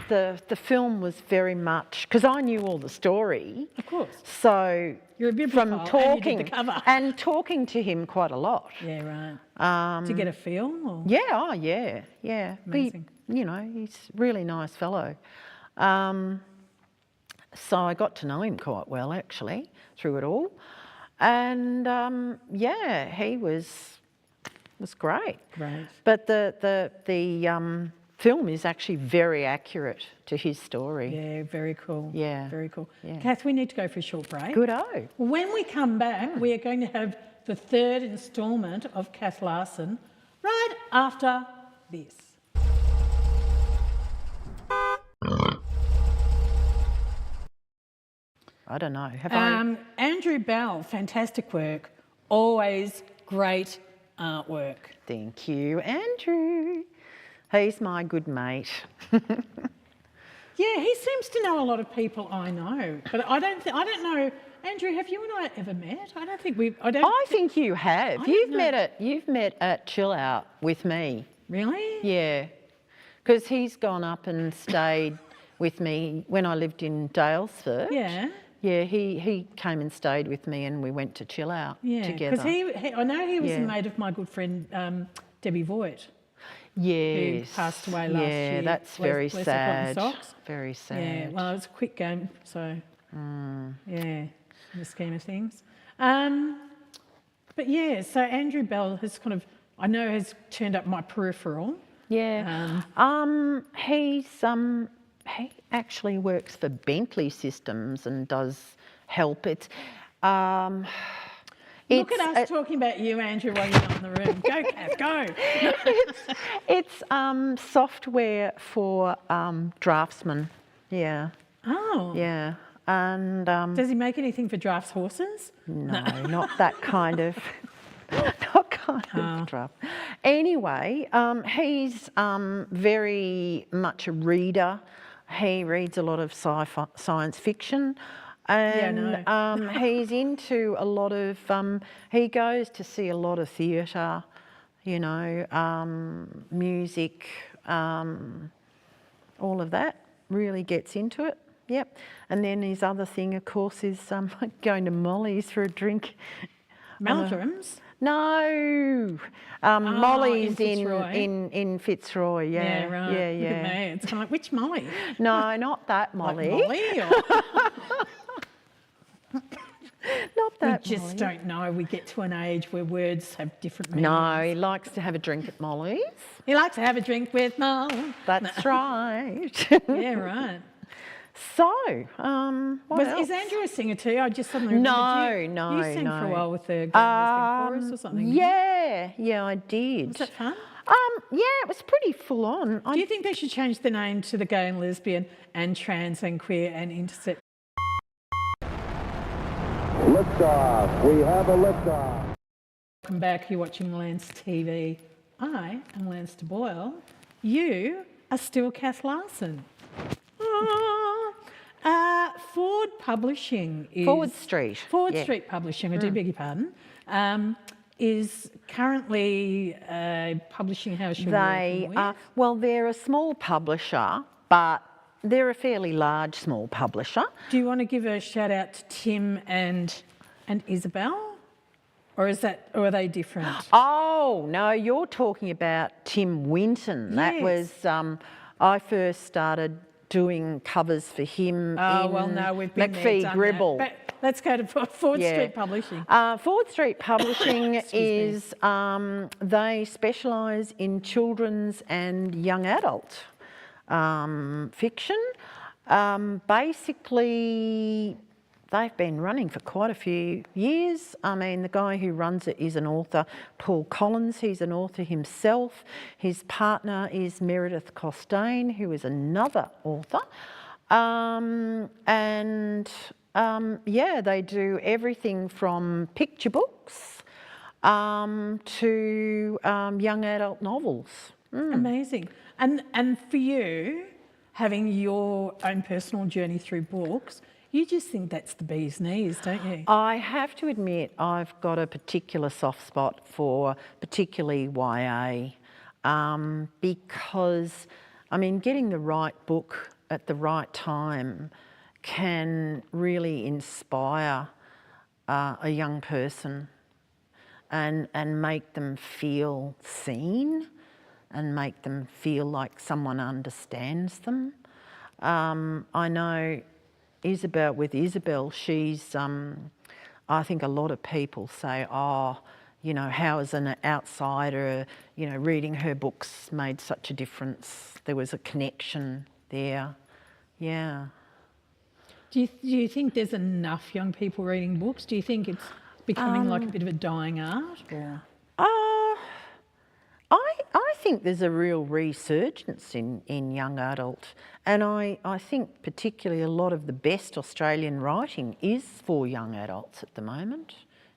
the film was very much, because I knew all the story. Of course. So you're a bibliophile, from talking and you did the cover. And talking to him quite a lot. Yeah, right. To get a feel? Or? Yeah, oh yeah, yeah. Amazing. You know, he's a really nice fellow. So I got to know him quite well, actually, through it all. And yeah, he was great. Great. But the film is actually very accurate to his story. Yeah, very cool. Yeah. Very cool. Yeah. Kath, we need to go for a short break. Good-o. When we come back, we are going to have the third instalment of Cathy Larsen right after this. I don't know. Have I? Andrew Bell, fantastic work. Always great artwork. Thank you, Andrew. He's my good mate. Yeah, he seems to know a lot of people I know, but I don't know. Andrew, have you and I ever met? I don't think we've. I think you have. You've met at Chillout with me. Really? Yeah, because he's gone up and stayed with me when I lived in Daylesford. Yeah. Yeah, he came and stayed with me, and we went to Chillout together. Because I know he was a mate of my good friend Debbie Voigt. Yes. Who passed away last year. Yeah, that's very sad. Socks. Very sad. Yeah, well, it was a quick game, so yeah, in the scheme of things. But yeah, so Andrew Bell has has turned up my peripheral. Yeah. He actually works for Bentley Systems and does help. Look at us talking about you, Andrew, while you're not in the room. Go, Kath, go. It's software for draftsmen. Yeah. Oh. Yeah. And Does he make anything for drafts horses? no, not that kind of. Not kind of draft. Anyway, he's very much a reader. He reads a lot of sci-fi, science fiction. And he's into a lot of, he goes to see a lot of theatre, you know, music, all of that, really gets into it. Yep. And then his other thing, of course, is going to Molly's for a drink. Meldrums? No, Molly's in Fitzroy. Yeah, yeah, right. yeah, Look at me. It's kind of like, which Molly? No, not that Molly. Like Molly? Or... Not that. We just Molly. don't know. We get to an age where words have different meanings. No, he likes to have a drink at Molly's. He likes to have a drink with Mol. That's right. Yeah, right. So, what else? Is Andrew a singer too? I just suddenly remembered No, you sang for a while with the Lesbian chorus or something. Yeah, I did. Was that fun? Yeah, it was pretty full on. Do you think they should change the name to the Gay and Lesbian and Trans and Queer and Intersex? Liftoff. We have a liftoff. Welcome back. You're watching Lance TV. I am Lance de Boyle. You are still Cathy Larsen. Ford Publishing is... Forward Street. Forward Street Publishing, I do beg your pardon, is currently a publishing house you're working with. Well, they're a small publisher, but they're a fairly large small publisher. Do you want to give a shout out to Tim and Isabel? Or are they different? Oh, no, you're talking about Tim Winton. Yes. That was, I first started doing covers for him we've been McPhee there, Gribble. But let's go to Ford Street Publishing. Forward Street Publishing is, they specialise in children's and young adult fiction. Basically, they've been running for quite a few years. I mean, the guy who runs it is an author, Paul Collins. He's an author himself. His partner is Meredith Costain, who is another author. They do everything from picture books to young adult novels. Amazing. And for you, having your own personal journey through books, you just think that's the bee's knees, don't you? I have to admit I've got a particular soft spot for particularly YA because, I mean, getting the right book at the right time can really inspire a young person and make them feel seen and make them feel like someone understands them. I know Isabel, she's, I think a lot of people say, oh, you know, how as an outsider, you know, reading her books made such a difference. There was a connection there, yeah. Do you think there's enough young people reading books? Do you think it's becoming like a bit of a dying art? Or? I think there's a real resurgence in young adult, and I think particularly a lot of the best Australian writing is for young adults at the moment.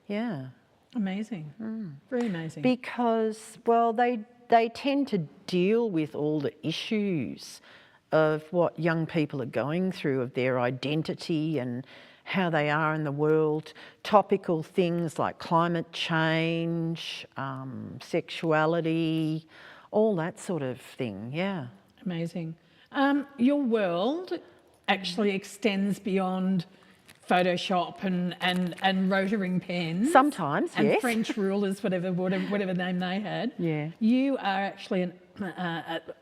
Yeah. Amazing. Very amazing. Because, well, they tend to deal with all the issues of what young people are going through, of their identity and how they are in the world, topical things like climate change, sexuality, all that sort of thing, yeah. Amazing. Your world actually extends beyond Photoshop and rotoring pens. Sometimes, and yes. French rulers, whatever name they had. Yeah. You are actually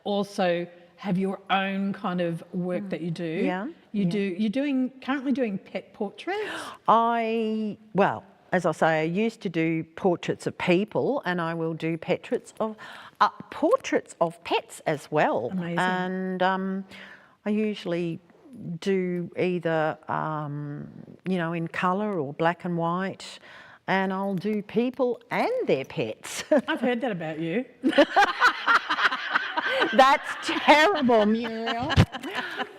also have your own kind of work that you do. Yeah. You're currently doing pet portraits? Well, as I say, I used to do portraits of people, and I will do portraits of pets as well. Amazing. And I usually do either, you know, in colour or black and white. and I'll do people and their pets. I've heard that about you. That's terrible, Muriel.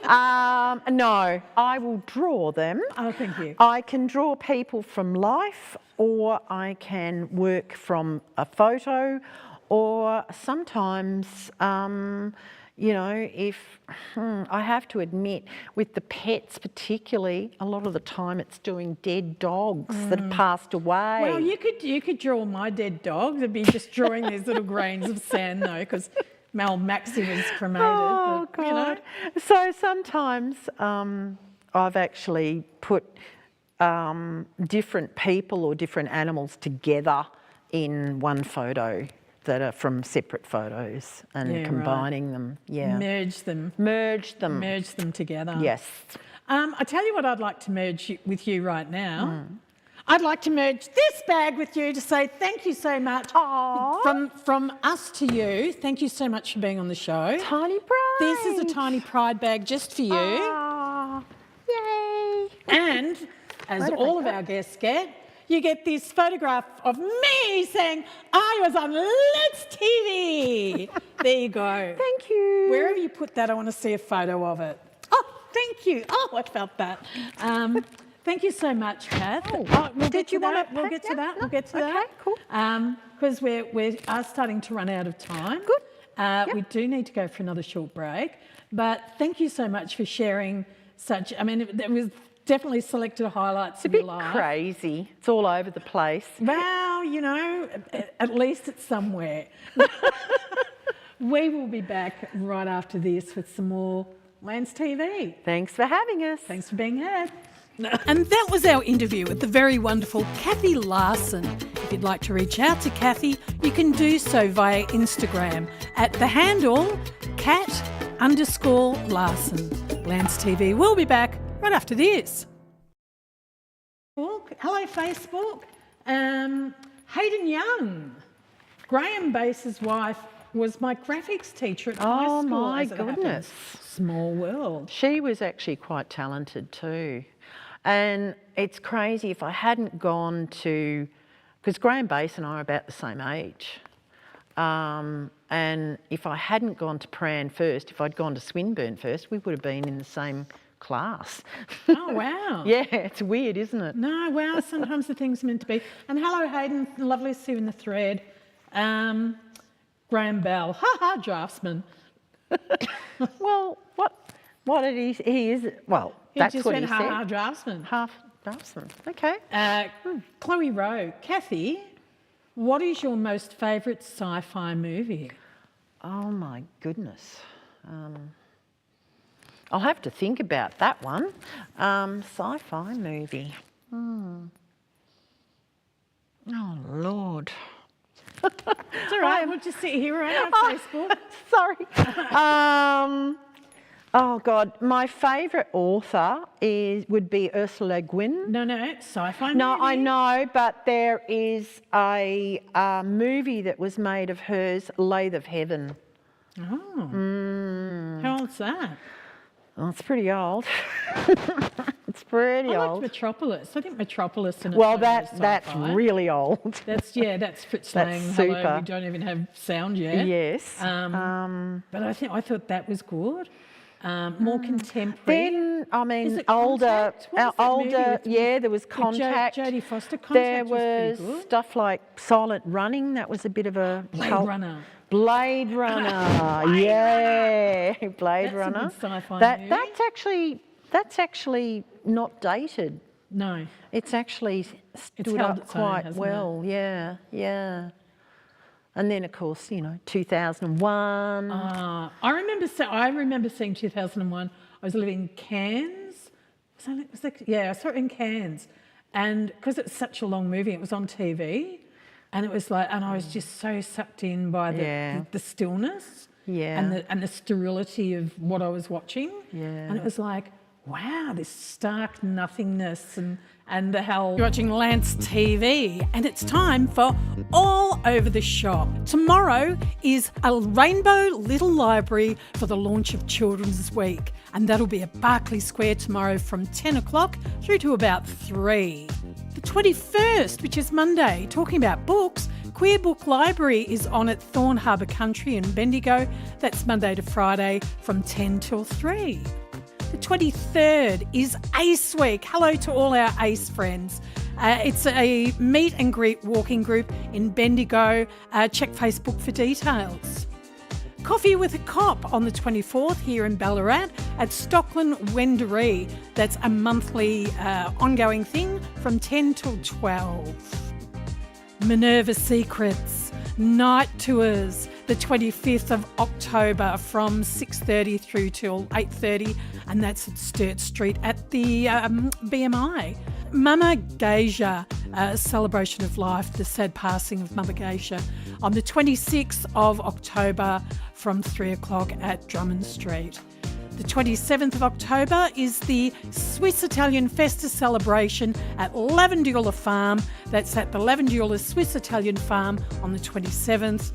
No, I will draw them. Oh, thank you. I can draw people from life, or I can work from a photo, or sometimes, you know, if I have to admit, with the pets particularly, a lot of the time it's doing dead dogs that have passed away. Well, you could draw my dead dog. It'd be just drawing these little grains of sand, though, because Mel Maxie was cremated. Oh, but, you know. God. So sometimes I've actually put different people or different animals together in one photo that are from separate photos and combining them. Yeah. Merge them. Merge them. Merge them together. Yes. I tell you what I'd like to merge with you right now. I'd like to merge this bag with you to say thank you so much. Aww. From us to you, thank you so much for being on the show. Tiny Pride. This is a Tiny Pride bag just for you. Aww. Yay. And as all of our guests get, you get this photograph of me saying, I was on Let's TV. There you go. Thank you. Wherever you put that, I want to see a photo of it. Oh, thank you. Oh, I felt that. Thank you so much, Kath. We'll get to that. We'll get to that. Okay, cool. Because we are starting to run out of time. Good. We do need to go for another short break. But thank you so much for sharing such, I mean, it was definitely selected highlights of your life. It's a bit crazy. It's all over the place. Well, you know, at least it's somewhere. We will be back right after this with some more Lance TV. Thanks for having us. Thanks for being here. And that was our interview with the very wonderful Cathy Larsen. If you'd like to reach out to Cathy, you can do so via Instagram at the handle cat_Larsen. Lance TV will be back right after this. Hello, Facebook. Hayden Young, Graham Bass's wife, was my graphics teacher at high school. Oh my as it goodness. happens. Small world. She was actually quite talented too. And it's crazy, if I hadn't gone to, because Graham Bass and I are about the same age, and if I hadn't gone to Prahran first, if I'd gone to Swinburne first, we would have been in the same class. Oh, wow. Yeah, it's weird, isn't it? No, wow, sometimes the thing's meant to be. And hello, Hayden, lovely to see you in the thread. Graham Bell, draftsman. Well, what did he is, well, that's just what went he said. half draftsman. Half draftsman, okay. Chloe Rowe, Cathy, what is your most favourite sci-fi movie? Oh my goodness. I'll have to think about that one. Sci-fi movie. Oh Lord. It's all right, we'll just sit here on our Facebook. Sorry. Oh God, my favourite author would be Ursula Le Guin. No, sci-fi movie. No, I know, but there is a movie that was made of hers, Lathe of Heaven. Oh. How old's that? Oh, it's pretty old. It's pretty I old. liked Metropolis. I think Metropolis and Well, that's really old. That's Fritz Lang. That's Hello, super. we don't even have sound yet. Yes. But I thought that was good. More contemporary. Then, I mean, Is it older, Contact? What was that movie with- yeah, there was Contact. Jodie Foster. Contact There was was pretty good. stuff like Silent Running. That was a bit of a Blade cult. Runner. Blade Runner. Yeah, Blade That's a Runner. good sci-fi movie. That's actually not dated. No. It's actually stood held up its own, quite hasn't well. Yeah, yeah. And then, of course, 2001. I remember seeing 2001. I was living in Cairns. I saw it in Cairns, and because it's such a long movie, it was on TV, and it was like, and I was just so sucked in by the stillness, and the sterility of what I was watching, and it was like, wow, this stark nothingness and the hell. You're watching Lance TV, and it's time for All Over the Shop. Tomorrow is a Rainbow Little Library for the launch of Children's Week, and that'll be at Berkeley Square tomorrow from 10 o'clock through to about 3. The 21st, which is Monday, talking about books, Queer Book Library is on at Thorn Harbour Country in Bendigo. That's Monday to Friday from 10 till 3. The 23rd is Ace Week. Hello to all our Ace friends. It's a meet and greet walking group in Bendigo. Check Facebook for details. Coffee with a Cop on the 24th here in Ballarat at Stockland Wendouree. That's a monthly ongoing thing from 10 till 12. Minerva Secrets night tours the 25th of October from 6:30 through till 8:30, and that's at Sturt Street at the BMI. Mama Geisha, celebration of life, the sad passing of Mother Geisha, on the 26th of October from 3 o'clock at Drummond Street. The 27th of October is the Swiss Italian Festa celebration at Lavandula Farm. That's at the Lavandula Swiss Italian Farm on the 27th.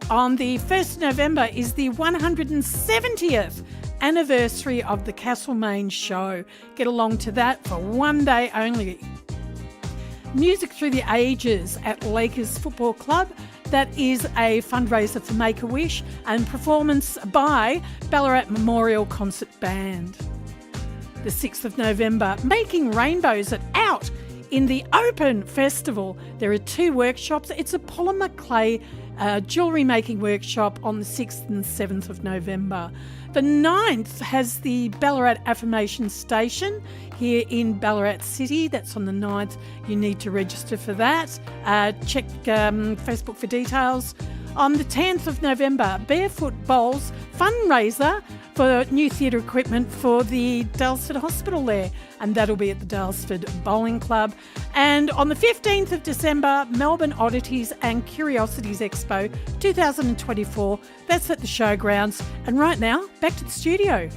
On the 1st of November is the 170th anniversary of the Castlemaine show. Get along to that for one day only. Music Through the Ages at Lakers Football Club. That is a fundraiser for Make-A-Wish and performance by Ballarat Memorial Concert Band. The 6th of November, Making Rainbows at Out in the Open Festival. There are 2 workshops. It's a polymer clay jewellery making workshop on the 6th and 7th of November. The 9th has the Ballarat Affirmation Station here in Ballarat City. That's on the 9th. You need to register for that. Check Facebook for details. On the 10th of November, Barefoot Bowls fundraiser for new theatre equipment for the Daylesford Hospital there, and that'll be at the Daylesford Bowling Club. And on the 15th of December, Melbourne Oddities and Curiosities Expo 2024. That's at the showgrounds. And right now, back to the studio.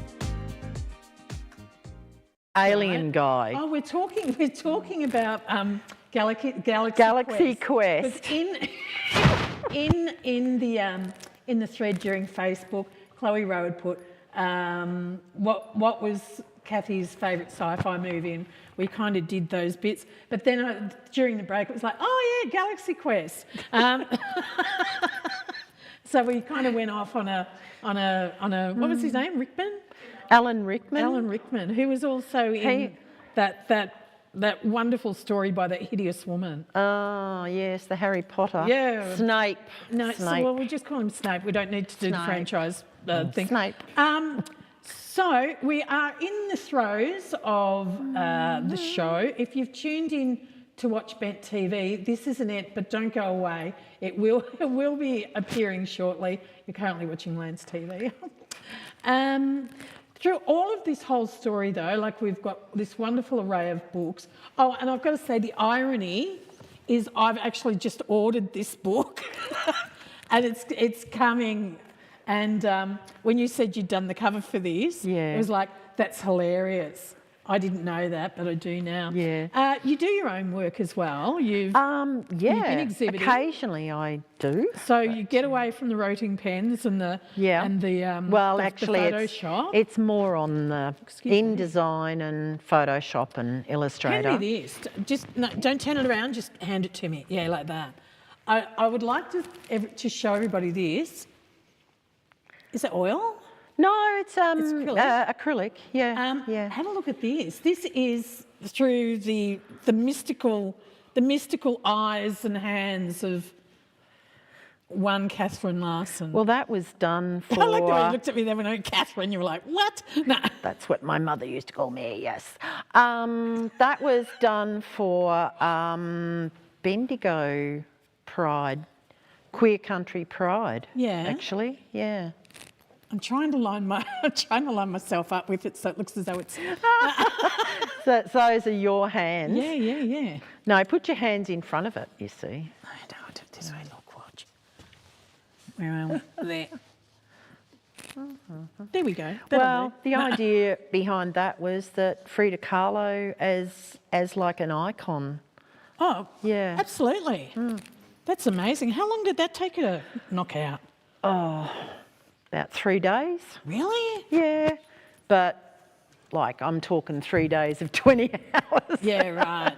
Alien guy. Oh, we're talking about Galaxy Quest. In the thread during Facebook, Chloe Rowe had put what was Cathy's favourite sci-fi movie, and we kind of did those bits. But then during the break, it was like, oh yeah, Galaxy Quest. So we kind of went off on a what was his name? Rickman? Alan Rickman. Alan Rickman, who was also in that wonderful story by that hideous woman. Oh, yes, the Harry Potter. Yeah. Snape. No, Snape. So, well, we just call him Snape. We don't need to do the franchise thing. Snape. So we are in the throes of the show. If you've tuned in to watch Bent TV, this isn't it, but don't go away. It will be appearing shortly. You're currently watching Lance TV. Through all of this whole story, though, like we've got this wonderful array of books. Oh, and I've got to say the irony is I've actually just ordered this book and it's coming. And when you said you'd done the cover for this, it was like, that's hilarious. I didn't know that, but I do now. Yeah. You do your own work as well. You've been exhibiting. Occasionally I do. So you get away from the roting pens and the Photoshop. It's more on the InDesign and Photoshop and Illustrator. Hand me this. Just don't turn it around. Just hand it to me. Yeah, like that. I would like to show everybody this. Is it oil? No, it's acrylic. Acrylic. Yeah, yeah. Have a look at this. This is through the mystical eyes and hands of one Cathy Larsen. Well, that was done for... I like the way you looked at me then when I went, Catherine, you were like, what? No. That's what my mother used to call me, yes. That was done for Bendigo Pride, Queer Country Pride. Yeah. Actually, yeah. I'm trying to line myself up with it so it looks as though it's... So those are your hands? Yeah. No, put your hands in front of it, you see. I don't do this way, look, watch. Where am I? There. There we go. Well, the idea behind that was that Frida Kahlo as like an icon. Oh, yeah. Absolutely. That's amazing. How long did that take you to knock out? Oh, about 3 days. Really? Yeah. But, like, I'm talking 3 days of 20 hours. Yeah, right.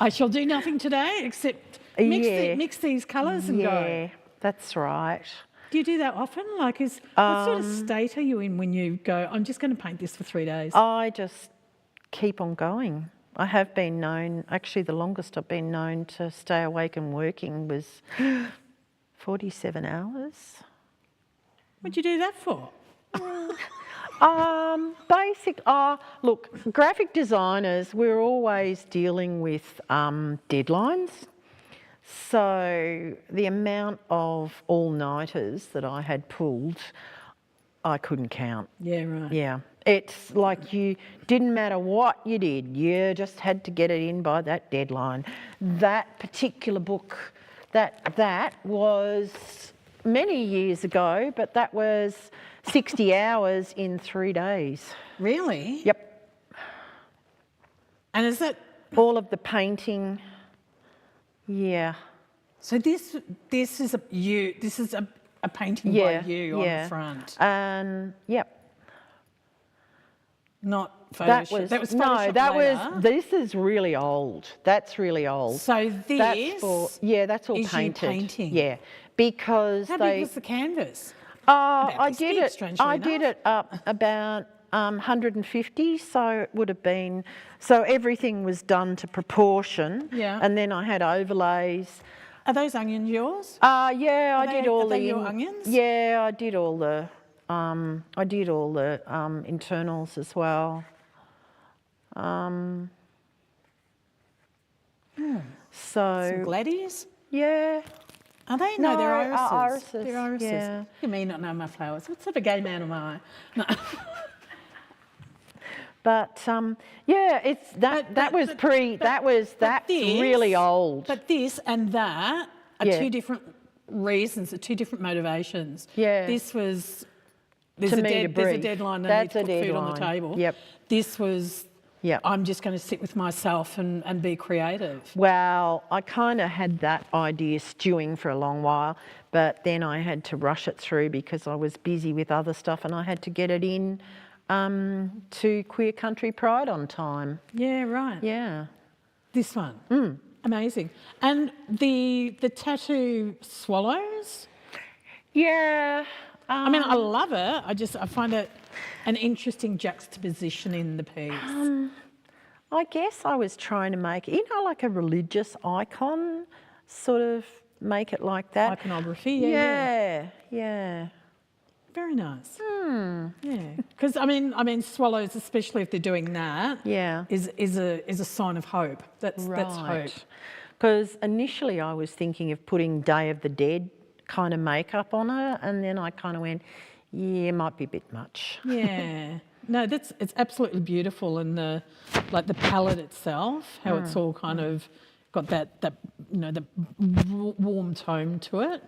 I shall do nothing today except mix these colours and go. Yeah, that's right. Do you do that often? Like, what sort of state are you in when you go, I'm just going to paint this for 3 days? I just keep on going. I have been known, actually the longest I've been known to stay awake and working was 47 hours. What'd you do that for? Look, graphic designers, we're always dealing with deadlines. So the amount of all-nighters that I had pulled, I couldn't count. Yeah, right. Yeah. It's like you didn't matter what you did, you just had to get it in by that deadline. That particular book, that was many years ago, but that was 60 hours in 3 days. Really? Yep. And is that... All of the painting, yeah. So this is a painting by you on the front? Yep. Not Photoshop? That was Photoshop later? This is really old. That's really old. So this that's all is painted. You painting? Yeah, because How big was the canvas? I did it up about 150, so it would have been, so everything was done to proportion. Yeah. And then I had overlays. Are those onions yours? Yeah, I did all the... Are they your onions? Yeah, I did all the internals as well. Some So gladies? yeah. Are they? No, they're irises. Irises, They're irises. yeah. You may not know my flowers. What sort of gay man am I? No. But yeah, it's that's really old. But this and that are Yeah. two different reasons, are two different motivations. Yeah. This was To me, to there's a breathe. deadline and That's I need to a put food on the deadline. table. Yep. This was Yep. I'm just going to sit with myself and be creative. Well, I kind of had that idea stewing for a long while, but then I had to rush it through because I was busy with other stuff and I had to get it in to Queer Country Pride on time. Yeah, right. Yeah. This one. Amazing. And the tattoo swallows? Yeah. I mean, I love it. I find it an interesting juxtaposition in the piece. I guess I was trying to make, like a religious icon, sort of make it like that. Iconography, Yeah. Very nice. Yeah, because I mean, swallows, especially if they're doing that, Yeah. is a sign of hope. That's hope. Because initially I was thinking of putting Day of the Dead kind of makeup on her, and then I kind of went, yeah, it might be a bit much. Yeah. No, it's absolutely beautiful, and the palette itself, how it's all kind of got that the warm tone to it,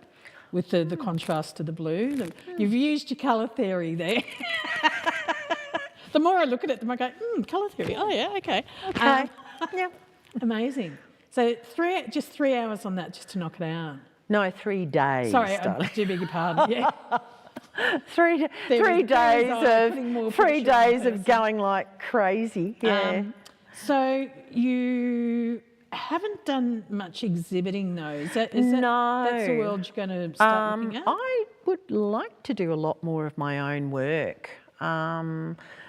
with the contrast to the blue. You've used your colour theory there. The more I look at it, the more I go, colour theory. Oh yeah, okay. Okay. Yeah. Amazing. So just 3 hours on that just to knock it out. No, 3 days. Sorry, I darling. do beg your pardon. Yeah. Three days of going like crazy. Yeah. So you haven't done much exhibiting though. That's the world you're going to start looking at? I would like to do a lot more of my own work.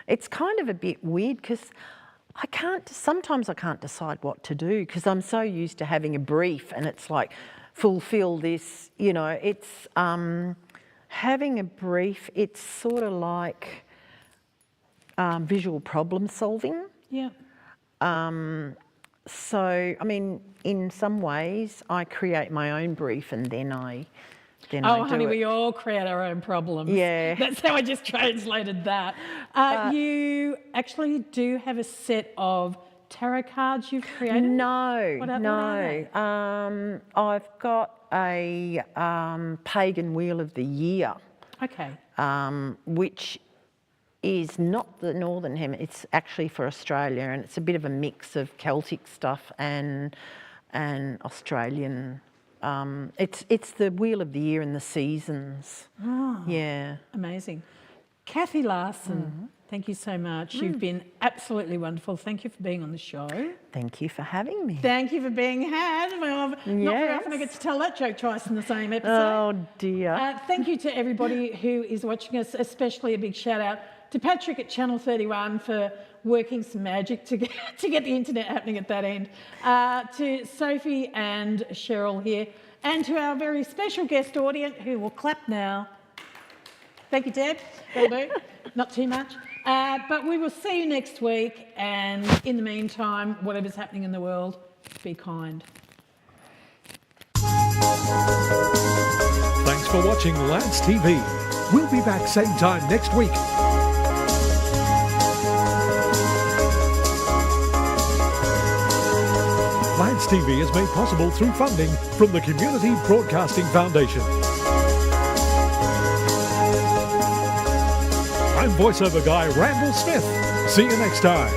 It's kind of a bit weird because sometimes I can't decide what to do because I'm so used to having a brief and it's like, fulfill this, it's having a brief, it's sort of like visual problem solving. Yeah. So, I mean, in some ways I create my own brief and then I do honey, it. we all create our own problems. Yeah. That's how I just translated that. You actually do have a set of tarot cards you've created? No, What are they? I've got a pagan Wheel of the Year. Okay. Which is not the Northern Hemisphere, it's actually for Australia, and it's a bit of a mix of Celtic stuff and Australian. It's the Wheel of the Year and the seasons. Oh, yeah. amazing. Cathy Larsen, thank you so much. You've been absolutely wonderful. Thank you for being on the show. Thank you for having me. Thank you for being had. Well, not very often I get to tell that joke twice in the same episode. Oh dear. Thank you to everybody who is watching us, especially a big shout out to Patrick at Channel 31 for working some magic to get the internet happening at that end. To Sophie and Cheryl here, and to our very special guest audience who will clap now. Thank you, Deb. That'll do. Not too much. But we will see you next week, and in the meantime, whatever's happening in the world, be kind. Thanks for watching Lance TV. We'll be back same time next week. Lance TV is made possible through funding from the Community Broadcasting Foundation. I'm voiceover guy Randall Smith. See you next time.